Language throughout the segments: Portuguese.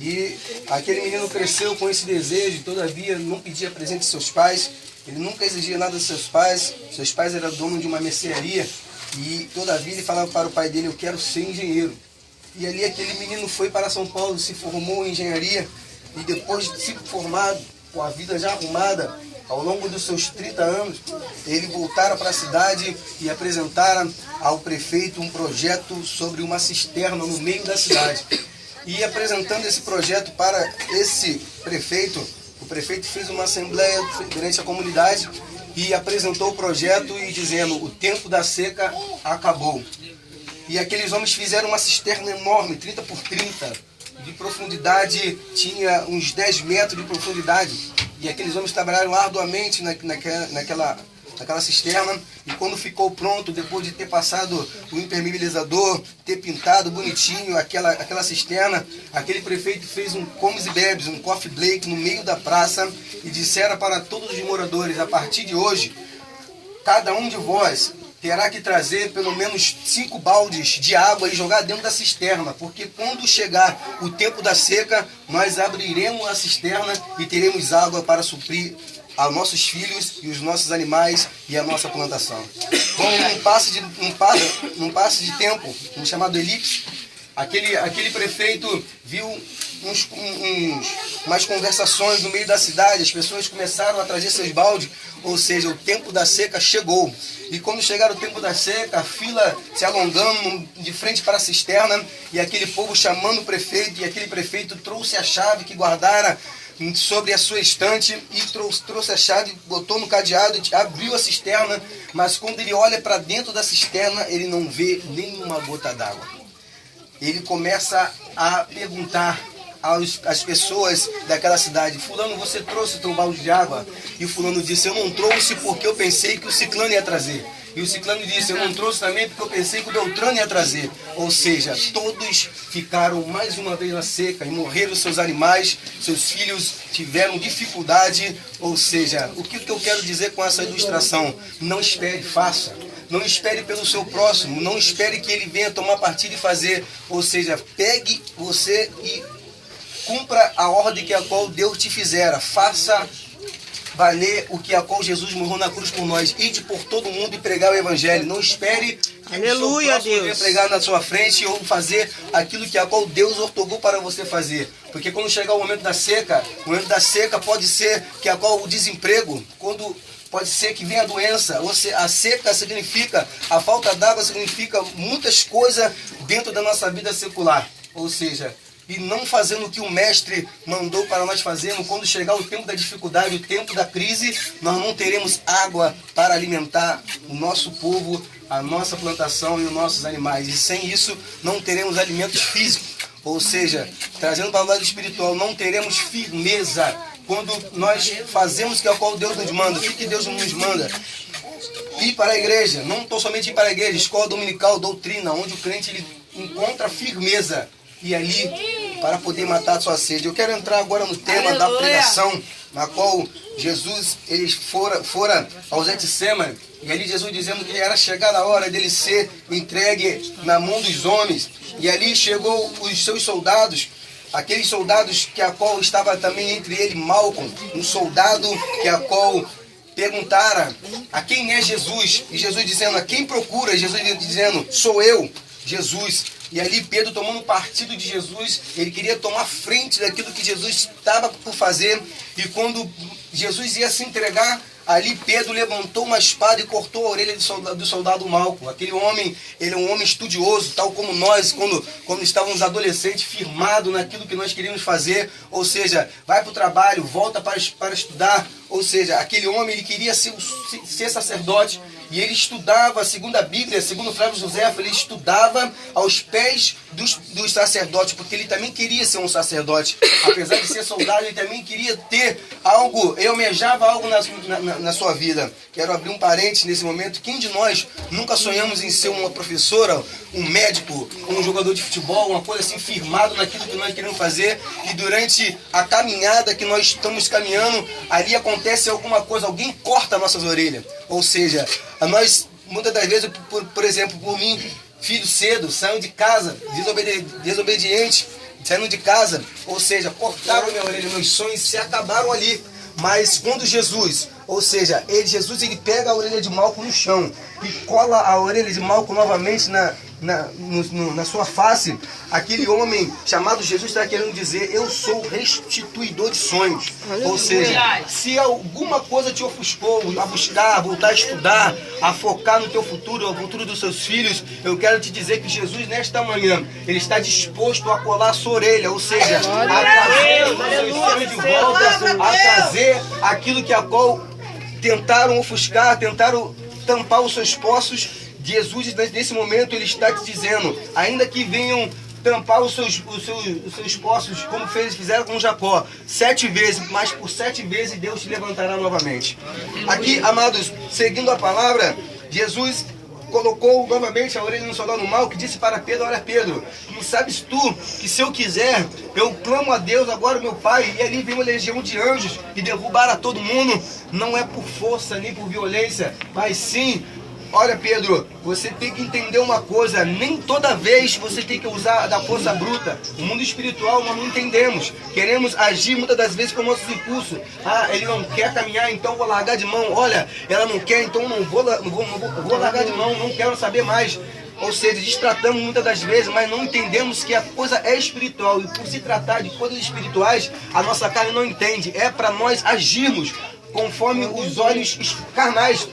E aquele menino cresceu com esse desejo, todavia não pedia presente de seus pais, ele nunca exigia nada dos seus pais eram donos de uma mercearia, e todavia ele falava para o pai dele: eu quero ser engenheiro. E ali aquele menino foi para São Paulo, se formou em engenharia, e depois de se formado, com a vida já arrumada, ao longo dos seus 30 anos, ele voltara para a cidade e apresentara ao prefeito um projeto sobre uma cisterna no meio da cidade. E apresentando esse projeto para esse prefeito, o prefeito fez uma assembleia durante a comunidade e apresentou o projeto e dizendo: o tempo da seca acabou. E aqueles homens fizeram uma cisterna enorme, 30 por 30, de profundidade, tinha uns 10 metros de profundidade. E aqueles homens trabalharam arduamente naquela cisterna, e quando ficou pronto, depois de ter passado o impermeabilizador, ter pintado bonitinho aquela cisterna, aquele prefeito fez um comes e bebes, um coffee break no meio da praça e dissera para todos os moradores: a partir de hoje, cada um de vós terá que trazer pelo menos 5 baldes de água e jogar dentro da cisterna, porque quando chegar o tempo da seca, nós abriremos a cisterna e teremos água para suprir aos nossos filhos e os nossos animais e a nossa plantação. Bom, num passe de tempo, um chamado elipse, aquele prefeito viu umas conversações no meio da cidade, as pessoas começaram a trazer seus baldes, ou seja, o tempo da seca chegou. E quando chegar o tempo da seca, a fila se alongando de frente para a cisterna, e aquele povo chamando o prefeito, e aquele prefeito trouxe a chave que guardara sobre a sua estante e trouxe a chave, botou no cadeado, abriu a cisterna, mas quando ele olha para dentro da cisterna, ele não vê nenhuma gota d'água. Ele começa a perguntar às pessoas daquela cidade: fulano, você trouxe o teu balde de água? E o fulano disse: eu não trouxe porque eu pensei que o ciclano ia trazer. E o ciclano disse: eu não trouxe também porque eu pensei que o Beltrano ia trazer. Ou seja, todos ficaram mais uma vez na seca e morreram seus animais, seus filhos tiveram dificuldade. Ou seja, o que eu quero dizer com essa ilustração? Não espere, faça. Não espere pelo seu próximo, não espere que ele venha tomar partido e fazer. Ou seja, pegue você e cumpra a ordem que a qual Deus te fizera. Faça valer o que a qual Jesus morreu na cruz por nós. Ide por todo mundo e pregar o evangelho. Não espere que Aleluia, o seu próximo venha pregar na sua frente ou fazer aquilo que a qual Deus ortogou para você fazer. Porque quando chegar o momento da seca pode ser que a qual o desemprego, pode ser que venha a doença. A seca significa, a falta d'água significa muitas coisas dentro da nossa vida secular. Ou seja, e não fazendo o que o mestre mandou para nós fazermos. Quando chegar o tempo da dificuldade, o tempo da crise, nós não teremos água para alimentar o nosso povo, a nossa plantação e os nossos animais. E sem isso, não teremos alimentos físicos. Ou seja, trazendo para o lado espiritual, não teremos firmeza quando nós fazemos o que é o qual Deus nos manda. O que Deus nos manda? Ir para a igreja, não tão somente ir para a igreja, escola dominical, doutrina, onde o crente ele encontra firmeza. E ali, para poder matar a sua sede. Eu quero entrar agora no tema da pregação, na qual Jesus ele fora ao Getsemane, e ali Jesus dizendo que era chegada a hora dele ser entregue na mão dos homens. E ali chegou os seus soldados, aqueles soldados que a qual estava também entre ele Malcolm, um soldado que a qual perguntara a quem é Jesus, e Jesus dizendo: a quem procura? Jesus dizendo: sou eu, Jesus. E ali Pedro, tomando partido de Jesus, ele queria tomar frente daquilo que Jesus estava por fazer. E quando Jesus ia se entregar, ali Pedro levantou uma espada e cortou a orelha do soldado Malco. Aquele homem, ele é um homem estudioso, tal como nós, quando estávamos adolescentes, firmado naquilo que nós queríamos fazer. Ou seja, vai para o trabalho, volta para estudar. Ou seja, aquele homem, ele queria ser sacerdote. E ele estudava, segundo a Bíblia, segundo Flávio José, ele estudava aos pés dos sacerdotes, porque ele também queria ser um sacerdote. Apesar de ser soldado, ele também queria ter algo, ele almejava algo na sua vida. Quero abrir um parênteses nesse momento. Quem de nós nunca sonhamos em ser uma professora, um médico, um jogador de futebol, uma coisa assim, firmado naquilo que nós queremos fazer, e durante a caminhada que nós estamos caminhando, ali acontece alguma coisa, alguém corta nossas orelhas. Ou seja, nós, muitas das vezes, por exemplo, por mim, filho cedo, saio de casa, desobediente, saindo de casa, ou seja, cortaram minha orelha, meus sonhos se acabaram ali. Mas quando Jesus, ou seja, Jesus ele pega a orelha de Malco no chão e cola a orelha de Malco novamente na sua face, aquele homem chamado Jesus está querendo dizer: eu sou restituidor de sonhos. Ou seja, se alguma coisa te ofuscou a buscar, a voltar a estudar, a focar no teu futuro, no futuro dos seus filhos, eu quero te dizer que Jesus nesta manhã, ele está disposto a colar a sua orelha, ou seja, a trazer os seus sonhos de volta, a trazer aquilo que a qual tentaram ofuscar, tentaram tampar os seus poços. Jesus, nesse momento, ele está te dizendo: ainda que venham tampar os seus poços, como fizeram com Jacó, 7 vezes, mas por 7 vezes Deus te levantará novamente. Aqui, amados, seguindo a palavra, Jesus colocou novamente a orelha no soldado mau, que disse para Pedro: olha, Pedro, não sabes tu que se eu quiser, eu clamo a Deus agora, meu Pai, e ali vem uma legião de anjos e derrubar a todo mundo? Não é por força nem por violência, mas sim... Olha, Pedro, você tem que entender uma coisa: nem toda vez você tem que usar da força bruta. O mundo espiritual nós não entendemos. Queremos agir muitas das vezes com nossos impulsos. Ah, ele não quer caminhar, então vou largar de mão. Olha, ela não quer, então não vou largar de mão, não quero saber mais. Ou seja, distratamos muitas das vezes, mas não entendemos que a coisa é espiritual. E por se tratar de coisas espirituais, a nossa carne não entende. É para nós agirmos conforme os olhos carnais.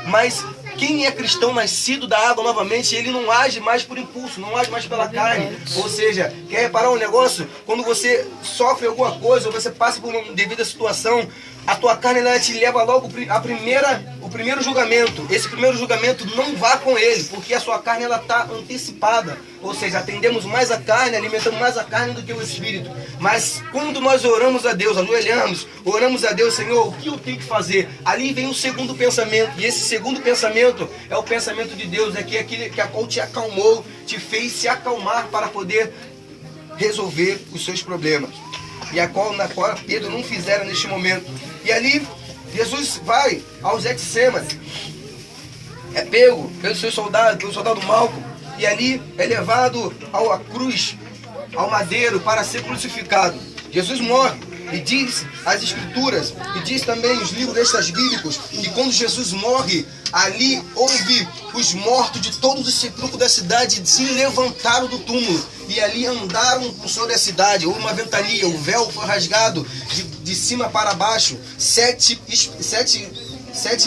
Mas quem é cristão nascido da água novamente, ele não age mais por impulso, não age mais pela carne. Ou seja, quer reparar um negócio? Quando você sofre alguma coisa, ou você passa por uma devida situação, a tua carne ela te leva logo o primeiro julgamento. Esse primeiro julgamento não vá com ele, porque a sua carne ela está antecipada. Ou seja, atendemos mais a carne, alimentamos mais a carne do que o espírito. Mas quando nós oramos a Deus, ajoelhamos, oramos a Deus: Senhor, o que eu tenho que fazer? Ali vem um segundo pensamento, e esse segundo pensamento é o pensamento de Deus, é que aquele que a qual te acalmou, te fez se acalmar para poder resolver os seus problemas. E na qual Pedro não fizera neste momento. E ali, Jesus vai ao Getsêmani, é pego pelo soldado Malco, e ali é levado à cruz, ao madeiro, para ser crucificado. Jesus morre, e diz as Escrituras, e diz também os livros extras bíblicos, que quando Jesus morre, ali houve os mortos de todos os sepulcros da cidade se levantaram do túmulo e ali andaram sobre a cidade. Houve uma ventania, o véu foi rasgado de cima para baixo, 7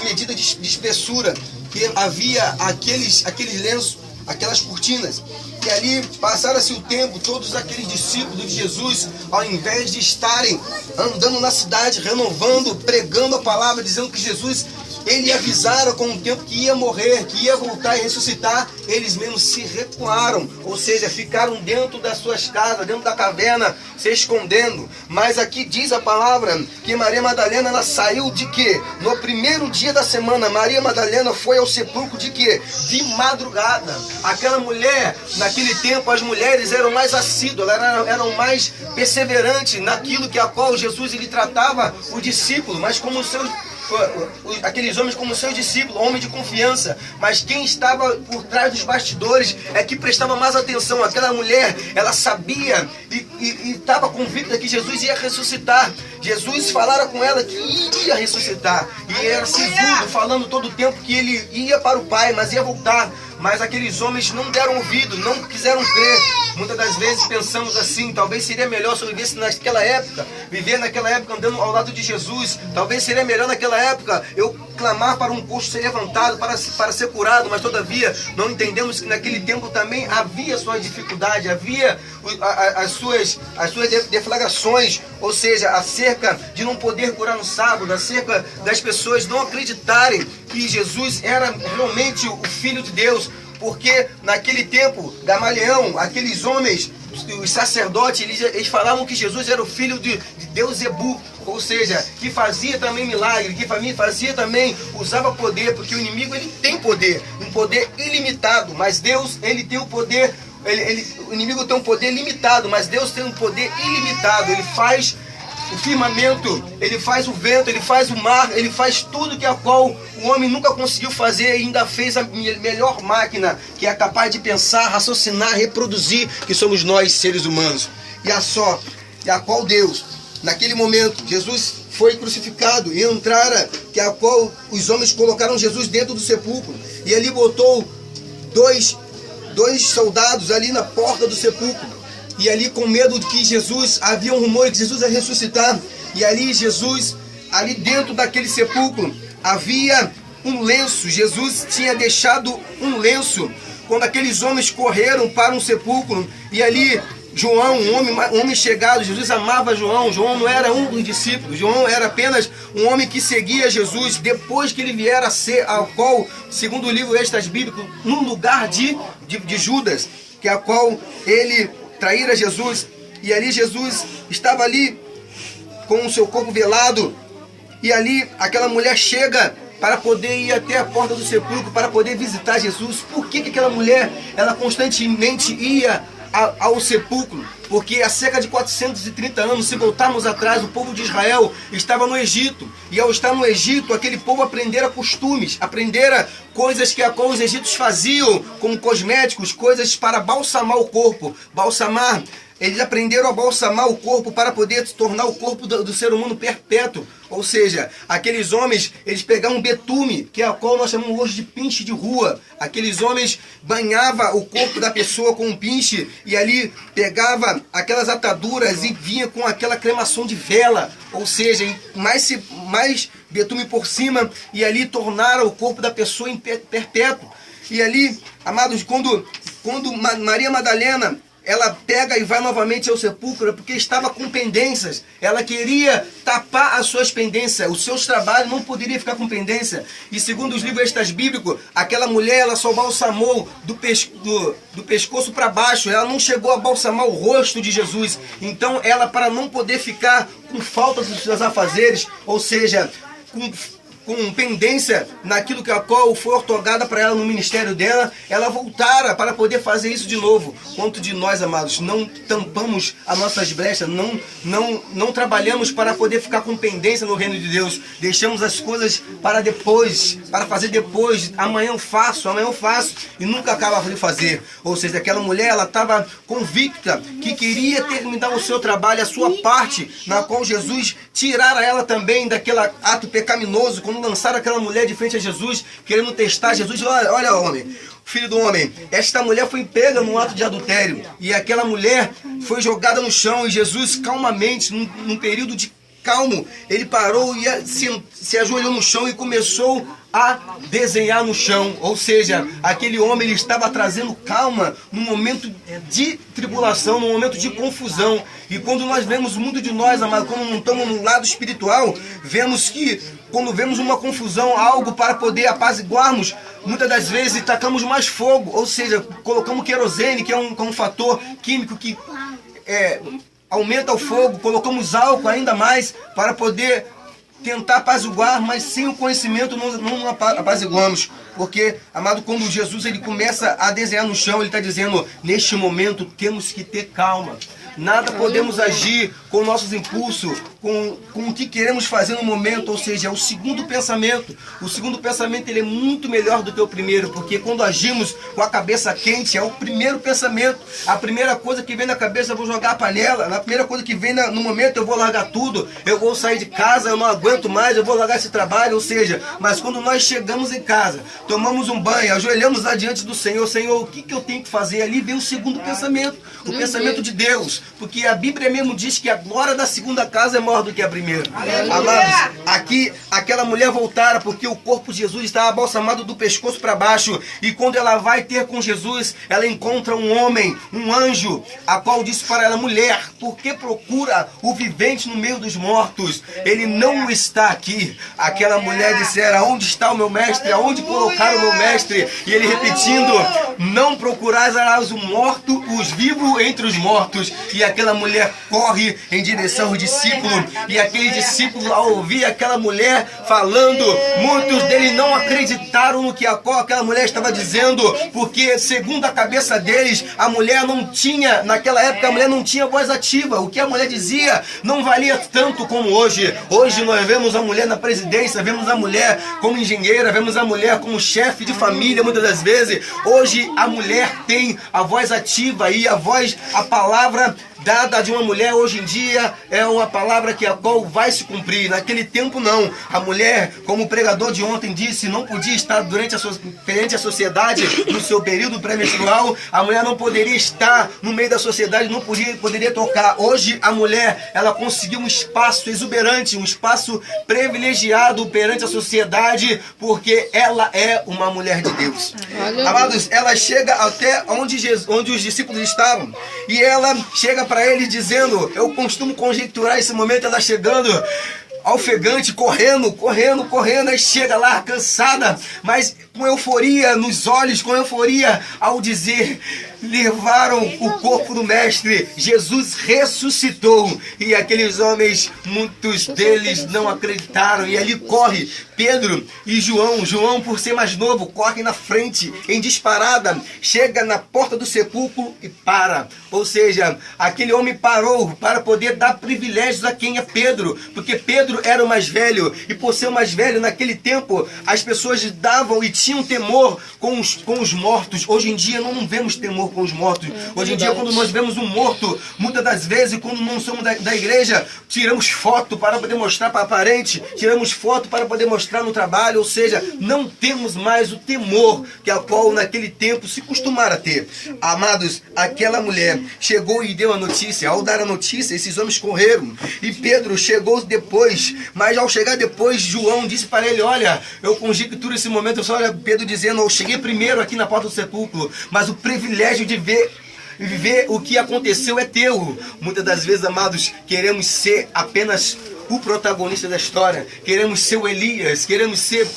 medidas de espessura, que havia aqueles lenços, aquelas cortinas. E ali passaram-se o tempo, todos aqueles discípulos de Jesus, ao invés de estarem andando na cidade, renovando, pregando a palavra, dizendo que Jesus, ele avisara com o tempo que ia morrer, que ia voltar e ressuscitar, eles mesmos se recuaram, ou seja, ficaram dentro das suas casas, dentro da caverna, se escondendo. Mas aqui diz a palavra que Maria Madalena, ela saiu de quê? No primeiro dia da semana, Maria Madalena foi ao sepulcro de quê? De madrugada. Aquela mulher, naquele tempo, as mulheres eram mais assíduas, eram mais perseverantes naquilo que a qual Jesus ele tratava o discípulo, mas como aqueles homens como seus discípulos, homens de confiança. Mas quem estava por trás dos bastidores é que prestava mais atenção. Aquela mulher, ela sabia e estava convicta que Jesus ia ressuscitar. Jesus falara com ela que iria ressuscitar, e era sisudo, falando todo o tempo que ele ia para o Pai, mas ia voltar. Mas aqueles homens não deram ouvido, não quiseram crer. Muitas das vezes pensamos assim: talvez seria melhor se eu vivesse naquela época, viver naquela época andando ao lado de Jesus. Talvez seria melhor naquela época eu clamar para um posto ser levantado, para ser curado. Mas todavia não entendemos que naquele tempo também havia suas dificuldades, havia as suas deflagrações, ou seja, acerca de não poder curar no sábado, acerca das pessoas não acreditarem que Jesus era realmente o Filho de Deus. Porque naquele tempo, Gamaliel, aqueles homens, os sacerdotes, eles falavam que Jesus era o filho de Deus Zebu, ou seja, que fazia também milagre, que fazia também, usava poder, porque o inimigo ele tem poder, um poder ilimitado, mas Deus ele tem o poder, o inimigo tem um poder limitado, mas Deus tem um poder ilimitado. Ele faz o firmamento, ele faz o vento, ele faz o mar, ele faz tudo que a qual o homem nunca conseguiu fazer, e ainda fez a melhor máquina, que é capaz de pensar, raciocinar, reproduzir, que somos nós, seres humanos. e a qual Deus, naquele momento, Jesus foi crucificado e entrara, que a qual os homens colocaram Jesus dentro do sepulcro, e ali botou dois soldados ali na porta do sepulcro, e ali com medo de que Jesus, havia um rumor de que Jesus ia ressuscitar, e ali ali dentro daquele sepulcro, havia um lenço. Jesus tinha deixado um lenço, quando aqueles homens correram para um sepulcro, e ali João, um homem chegado, Jesus amava João. João não era um dos discípulos, João era apenas um homem que seguia Jesus, depois que ele viera a ser, ao qual, segundo o livro Extras Bíblico, num lugar de Judas, que a qual ele traíra Jesus, e ali Jesus estava ali com o seu corpo velado, e ali aquela mulher chega para poder ir até a porta do sepulcro, para poder visitar Jesus. Por que aquela mulher, ela constantemente ia ao sepulcro? Porque há cerca de 430 anos, se voltarmos atrás, o povo de Israel estava no Egito, e ao estar no Egito, aquele povo aprendera costumes, aprendera coisas que os egípcios faziam como cosméticos, coisas para balsamar o corpo, eles aprenderam a balsamar o corpo para poder tornar o corpo do ser humano perpétuo. Ou seja, aqueles homens, eles pegavam betume, que é a qual nós chamamos hoje de pinche de rua. Aqueles homens banhavam o corpo da pessoa com um pinche, e ali pegava aquelas ataduras e vinha com aquela cremação de vela. Ou seja, mais betume por cima, e ali tornaram o corpo da pessoa perpétuo. E ali, amados, quando Maria Madalena, ela pega e vai novamente ao sepulcro, porque estava com pendências. Ela queria tapar as suas pendências. Os seus trabalhos não poderiam ficar com pendência. E segundo os livros extras bíblicos, aquela mulher, ela só balsamou do pescoço para baixo. Ela não chegou a balsamar o rosto de Jesus. Então ela, para não poder ficar com falta dos seus afazeres, ou seja, com pendência naquilo que a qual foi otorgada para ela no ministério dela, ela voltara para poder fazer isso de novo. Quanto de nós, amados, não tampamos as nossas brechas, não trabalhamos para poder ficar com pendência no reino de Deus, deixamos as coisas para depois, para fazer depois, amanhã eu faço, e nunca acaba de fazer. Ou seja, aquela mulher, ela estava convicta que queria terminar o seu trabalho, a sua parte, na qual Jesus tirara ela também daquele ato pecaminoso, quando lançaram aquela mulher de frente a Jesus, querendo testar Jesus. Olha, homem, filho do homem, esta mulher foi pega num ato de adultério, e aquela mulher foi jogada no chão, e Jesus calmamente, num período de calmo, ele parou e se ajoelhou no chão e começou a desenhar no chão. Ou seja, aquele homem, ele estava trazendo calma num momento de tribulação, num momento de confusão. E quando nós vemos o mundo de nós, amado, quando não estamos no lado espiritual, vemos que quando vemos uma confusão, algo para poder apaziguarmos, muitas das vezes tacamos mais fogo, ou seja, colocamos querosene, que é um fator químico que aumenta o fogo, colocamos álcool ainda mais para poder tentar apaziguar, mas sem o conhecimento não apaziguamos. Porque, amado, quando Jesus ele começa a desenhar no chão, ele está dizendo, neste momento temos que ter calma. Nada podemos agir com nossos impulsos, com o que queremos fazer no momento, ou seja, é o segundo pensamento. O segundo pensamento ele é muito melhor do que o primeiro, porque quando agimos com a cabeça quente, é o primeiro pensamento. A primeira coisa que vem na cabeça, eu vou jogar a panela. A primeira coisa que vem no momento, eu vou largar tudo. Eu vou sair de casa, eu não aguento mais, eu vou largar esse trabalho. Ou seja, mas quando nós chegamos em casa, tomamos um banho, ajoelhamos lá diante do Senhor, Senhor, o que eu tenho que fazer? Ali vem o segundo pensamento, o pensamento de Deus. Porque a Bíblia mesmo diz que a glória da segunda casa é maior do que a primeira. Amados, aqui aquela mulher voltara porque o corpo de Jesus estava balsamado do pescoço para baixo. E quando ela vai ter com Jesus, ela encontra um homem, um anjo, a qual disse para ela, mulher, por que procura o vivente no meio dos mortos? Ele não está aqui. Aquela mulher dissera, onde está o meu mestre? Aonde colocaram o meu mestre? E ele repetindo, não procurarás o morto, os vivos entre os mortos. E aquela mulher corre em direção ao discípulo, e aquele discípulo, ao ouvir aquela mulher falando, muitos deles não acreditaram no que aquela mulher estava dizendo, porque segundo a cabeça deles, a mulher não tinha, naquela época a mulher não tinha voz ativa, o que a mulher dizia não valia tanto como hoje. Hoje nós vemos a mulher na presidência, vemos a mulher como engenheira, vemos a mulher como chefe de família, muitas das vezes. Hoje a mulher tem a voz ativa, e a voz, a palavra dada de uma mulher hoje em dia é uma palavra que a qual vai se cumprir. Naquele tempo não. A mulher, como o pregador de ontem disse, não podia estar perante a sociedade no seu período pré-menstrual. A mulher não poderia estar no meio da sociedade, não poderia tocar. Hoje a mulher, ela conseguiu um espaço exuberante, um espaço privilegiado perante a sociedade, porque ela é uma mulher de Deus. Amados, ela chega até onde os discípulos estavam, e ela chega para eles dizendo, eu costumo conjecturar esse momento, ela chegando ofegante, correndo, aí chega lá cansada, mas com euforia nos olhos, com euforia ao dizer, levaram o corpo do mestre, Jesus ressuscitou, e aqueles homens, muitos deles não acreditaram, e ali corre Pedro e João por ser mais novo, corre na frente, em disparada, chega na porta do sepulcro e para, ou seja, aquele homem parou para poder dar privilégios a quem é Pedro, porque Pedro era o mais velho, e por ser o mais velho naquele tempo, as pessoas davam e tinham temor com os mortos. Hoje em dia não vemos temor com os mortos. Hoje em dia, quando nós vemos um morto, muitas das vezes, quando não somos da igreja, tiramos foto para poder mostrar para parente, tiramos foto para poder mostrar no trabalho, ou seja, não temos mais o temor que a qual naquele tempo se costumara ter. Amados, aquela mulher chegou e deu a notícia. Ao dar a notícia, esses homens correram, e Pedro chegou depois, mas ao chegar depois, João disse para ele, olha, eu conjecturo esse momento, eu só olha Pedro dizendo, eu cheguei primeiro aqui na porta do sepulcro, mas o privilégio de viver o que aconteceu é teu. Muitas das vezes, amados, queremos ser apenas o protagonista da história, queremos ser o Elias, queremos ser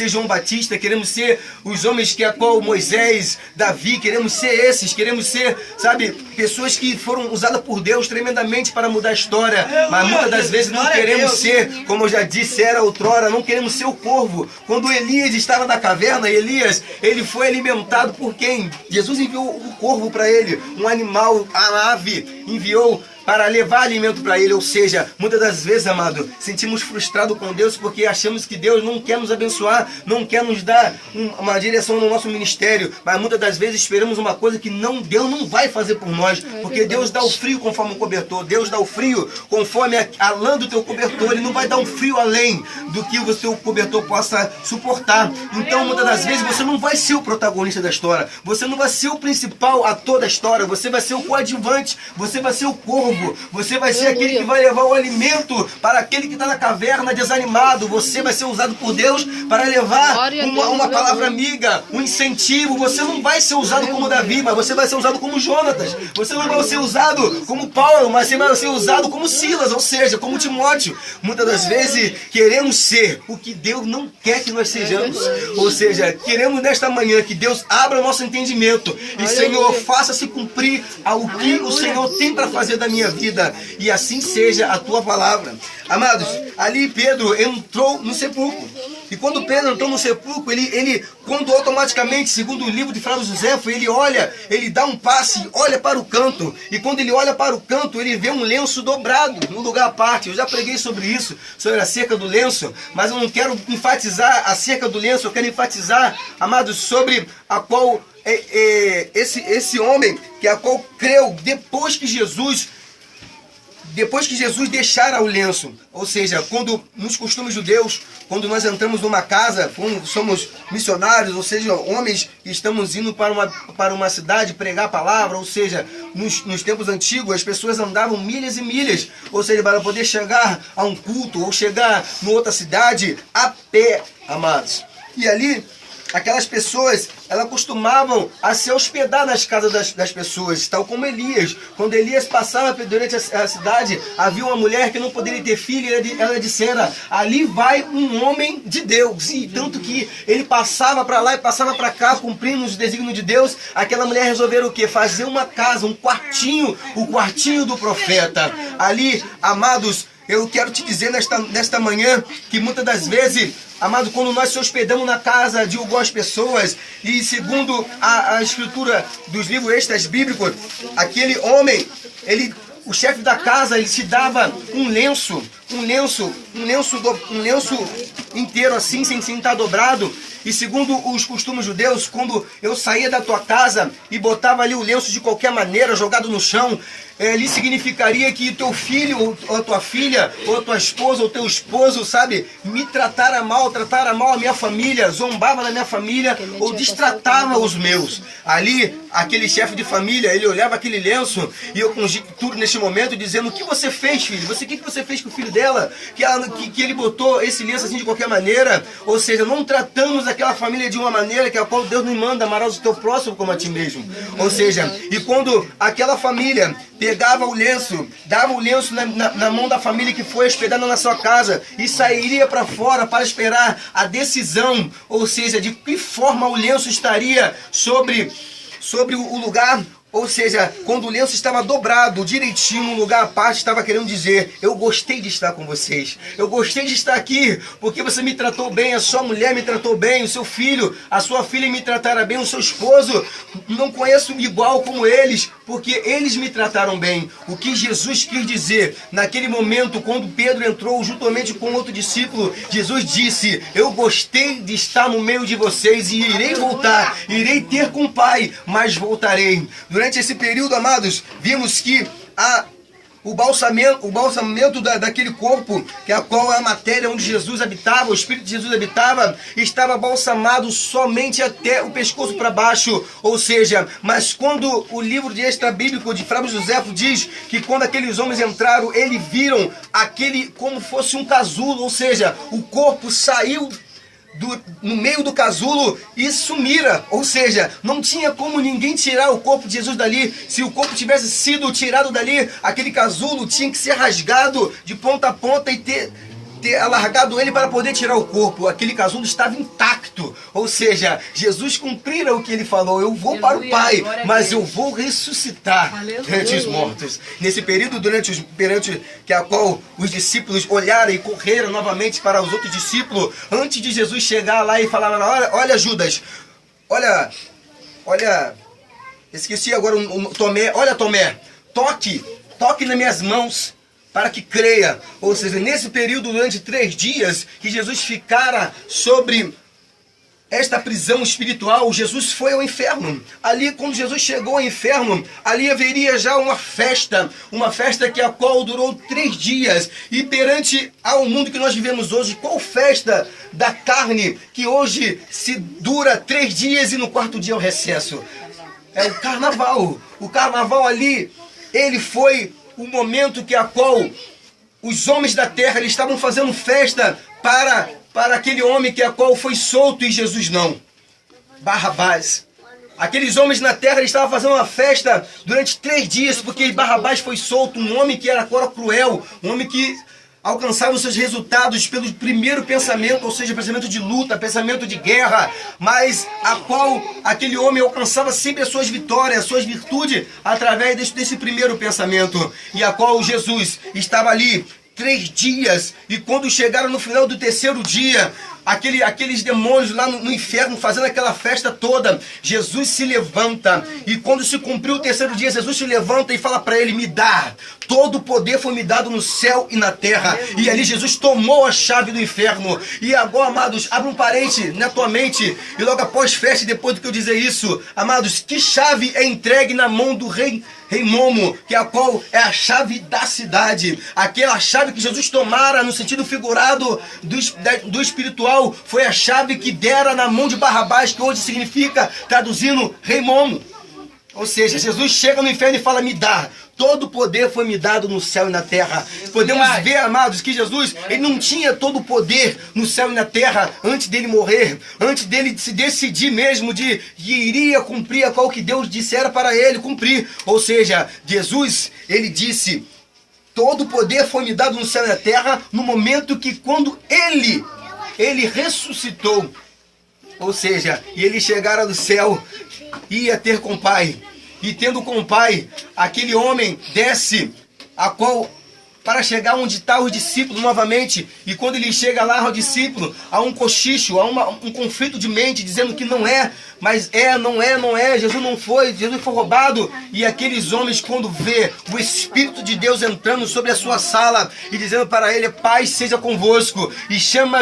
João Batista, queremos ser os homens que a qual Moisés, Davi, queremos ser esses, queremos ser, sabe, pessoas que foram usadas por Deus tremendamente para mudar a história, mas muitas das vezes não queremos ser, como eu já disse, era outrora, não queremos ser o corvo. Quando Elias estava na caverna, Elias, ele foi alimentado por quem? Jesus enviou o corvo para ele, um animal, a ave, enviou para levar alimento para ele, ou seja, muitas das vezes, amado, sentimos frustrados com Deus porque achamos que Deus não quer nos abençoar, não quer nos dar uma direção no nosso ministério, mas muitas das vezes esperamos uma coisa que Deus não vai fazer por nós, porque Deus dá o frio conforme o cobertor, Deus dá o frio conforme a lã do teu cobertor, Ele não vai dar um frio além do que o seu cobertor possa suportar. Então, muitas das vezes, você não vai ser o protagonista da história, você não vai ser o principal ator da história, você vai ser o coadjuvante, você vai ser o corvo, você vai ser aquele que vai levar o alimento para aquele que está na caverna desanimado, você vai ser usado por Deus para levar uma palavra amiga, um incentivo. Você não vai ser usado como Davi, mas você vai ser usado como Jonatas, você não vai ser usado como Paulo, mas você vai ser usado como Silas, ou seja, como Timóteo. Muitas das vezes queremos ser o que Deus não quer que nós sejamos, ou seja, queremos nesta manhã que Deus abra o nosso entendimento e, Senhor, faça-se cumprir o que o Senhor tem para fazer da minha vida, e assim seja a tua palavra. Amados, ali Pedro entrou no sepulcro, e quando Pedro entrou no sepulcro, quando automaticamente, segundo o livro de Flávio Josefo, ele olha, ele dá um passe, olha para o canto, e quando ele olha para o canto, ele vê um lenço dobrado, num lugar à parte. Eu já preguei sobre isso, sobre acerca do lenço, mas eu não quero enfatizar acerca do lenço, eu quero enfatizar, amados, sobre a qual esse homem, que a qual creu depois que Jesus deixara o lenço, ou seja, quando nos costumes judeus, quando nós entramos numa casa, quando somos missionários, ou seja, homens que estamos indo para uma cidade pregar a palavra, ou seja, nos tempos antigos as pessoas andavam milhas e milhas, ou seja, para poder chegar a um culto ou chegar em outra cidade a pé, amados. E ali, aquelas pessoas, elas costumavam a se hospedar nas casas das pessoas, tal como Elias. Quando Elias passava durante a cidade, havia uma mulher que não poderia ter filho, e ela dissera, ali vai um homem de Deus. E tanto que ele passava para lá e passava para cá, cumprindo os desígnios de Deus, aquela mulher resolveu o quê? Fazer uma casa, um quartinho, o quartinho do profeta. Ali, amados, eu quero te dizer nesta manhã que muitas das vezes, amado, quando nós se hospedamos na casa de algumas pessoas, e segundo a escritura dos livros extras bíblicos, aquele homem, o chefe da casa, ele te dava um lenço inteiro assim, sem estar dobrado. E segundo os costumes judeus, quando eu saía da tua casa e botava ali o lenço de qualquer maneira, jogado no chão, ali significaria que teu filho, ou a tua filha, ou a tua esposa, ou teu esposo, sabe, me tratara mal a minha família, zombava da minha família, ou destratava os meus. Ali, aquele chefe de família, ele olhava aquele lenço, e eu conjecturo neste momento, dizendo, o que você fez, filho? O que você fez com o filho dela? Que ele botou esse lenço assim de qualquer maneira? Ou seja, não tratamos aquela família de uma maneira que a qual Deus nos manda, amarás o teu próximo como a ti mesmo. Ou seja, e quando aquela família pegava o lenço, dava o lenço na mão da família que foi hospedada na sua casa e sairia para fora para esperar a decisão, ou seja, de que forma o lenço estaria sobre o lugar. Ou seja, quando o lenço estava dobrado direitinho, no lugar à parte, estava querendo dizer, eu gostei de estar com vocês, eu gostei de estar aqui, porque você me tratou bem, a sua mulher me tratou bem, o seu filho, a sua filha me trataram bem, o seu esposo, não conheço igual como eles, porque eles me trataram bem. O que Jesus quis dizer, naquele momento, quando Pedro entrou juntamente com outro discípulo, Jesus disse, eu gostei de estar no meio de vocês e irei voltar, irei ter com o Pai, mas voltarei. Durante esse período, amados, vimos que o balsamento daquele corpo, que é a qual é a matéria onde Jesus habitava, o Espírito de Jesus habitava, estava balsamado somente até o pescoço para baixo. Ou seja, mas quando o livro de extra bíblico de Flávio Josefo diz que quando aqueles homens entraram, eles viram aquele como fosse um casulo, ou seja, o corpo saiu no meio do casulo e sumira, ou seja, não tinha como ninguém tirar o corpo de Jesus dali. Se o corpo tivesse sido tirado dali, aquele casulo tinha que ser rasgado de ponta a ponta e ter alargado ele para poder tirar o corpo. Aquele casulo estava intacto, ou seja, Jesus cumprira o que ele falou, eu vou para o Pai, mas eu vou ressuscitar perante os mortos. Nesse período, durante que a qual os discípulos olharam e correram novamente para os outros discípulos, antes de Jesus chegar lá e falar, olha Judas, olha, esqueci agora o Tomé, olha Tomé, toque nas minhas mãos, para que creia. Ou seja, nesse período, durante 3 dias, que Jesus ficara sobre esta prisão espiritual, Jesus foi ao inferno. Ali, quando Jesus chegou ao inferno, ali haveria já uma festa que a qual durou 3 dias. E perante ao mundo que nós vivemos hoje, qual festa da carne que hoje se dura 3 dias e no 4º dia é o recesso? É o carnaval. O carnaval ali, ele foi o momento que a qual os homens da terra eles estavam fazendo festa para aquele homem que a qual foi solto e Jesus não. Barrabás. Aqueles homens na terra eles estavam fazendo uma festa durante 3 dias porque Barrabás foi solto, um homem que era cruel, um homem que alcançava os seus resultados pelo primeiro pensamento, ou seja, pensamento de luta, pensamento de guerra, mas a qual aquele homem alcançava sempre as suas vitórias, as suas virtudes, através desse primeiro pensamento, e a qual Jesus estava ali 3 dias, e quando chegaram no final do 3º dia, aqueles demônios lá no inferno fazendo aquela festa toda, Jesus se levanta, e quando se cumpriu o 3º dia, Jesus se levanta e fala para ele, me dá, todo o poder foi me dado no céu e na terra, e ali Jesus tomou a chave do inferno. E agora, amados, abre um parênteses na tua mente, e logo após feche, depois do que eu dizer isso, amados, que chave é entregue na mão do rei Momo, que a qual é a chave da cidade, aquela chave que Jesus tomara no sentido figurado do espiritual, foi a chave que dera na mão de Barrabás, que hoje significa, traduzindo, rei Momo. Ou seja, Jesus chega no inferno e fala, me dá, todo o poder foi me dado no céu e na terra. Podemos ver, amados, que Jesus, ele não tinha todo o poder no céu e na terra antes dele morrer, antes dele se decidir mesmo de que iria cumprir a qual que Deus dissera para ele cumprir. Ou seja, Jesus, ele disse, todo o poder foi me dado no céu e na terra, no momento que quando ele ressuscitou, ou seja, e ele chegara do céu, ia ter com o Pai, e tendo com o Pai, aquele homem desce, a qual, para chegar onde está os discípulos novamente, e quando ele chega lá ao discípulo, há um cochicho, há um conflito de mente, dizendo que não é, mas não é, Jesus não foi, Jesus foi roubado, e aqueles homens quando vê o Espírito de Deus entrando sobre a sua sala, e dizendo para ele, paz seja convosco, e chama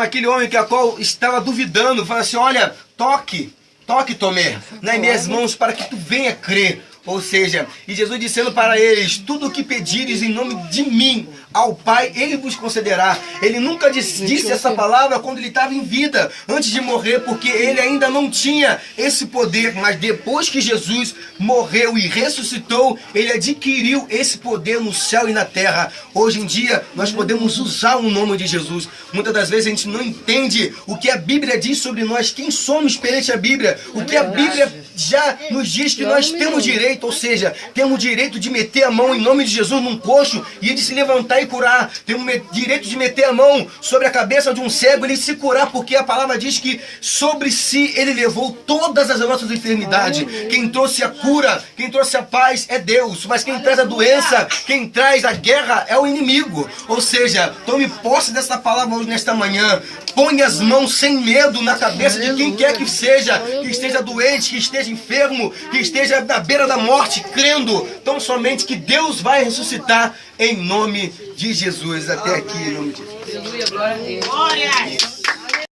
aquele homem que a qual estava duvidando, fala assim, olha, toque toque, Tomé, nas minhas mãos para que tu venha crer. Ou seja, e Jesus dizendo para eles, tudo o que pedires em nome de mim ao Pai, Ele vos concederá. Ele nunca disse essa palavra quando Ele estava em vida, antes de morrer, porque Ele ainda não tinha esse poder. Mas depois que Jesus morreu e ressuscitou, Ele adquiriu esse poder no céu e na terra. Hoje em dia, nós podemos usar o nome de Jesus. Muitas das vezes a gente não entende o que a Bíblia diz sobre nós, quem somos perante a Bíblia, o que a Bíblia já nos diz que nós temos direito, ou seja, temos direito de meter a mão em nome de Jesus num coxo e de se levantar e curar. Temos direito de meter a mão sobre a cabeça de um cego e ele se curar, porque a palavra diz que sobre si ele levou todas as nossas enfermidades. Quem trouxe a cura, quem trouxe a paz é Deus, mas quem traz a doença, quem traz a guerra é o inimigo. Ou seja, tome posse dessa palavra hoje nesta manhã. Põe as mãos sem medo na cabeça de quem quer que seja, que esteja doente, que esteja enfermo, que esteja na beira da morte, crendo tão somente que Deus vai ressuscitar em nome de Jesus. Até aqui, em nome de Jesus. Aleluia, glória a Deus. Glória!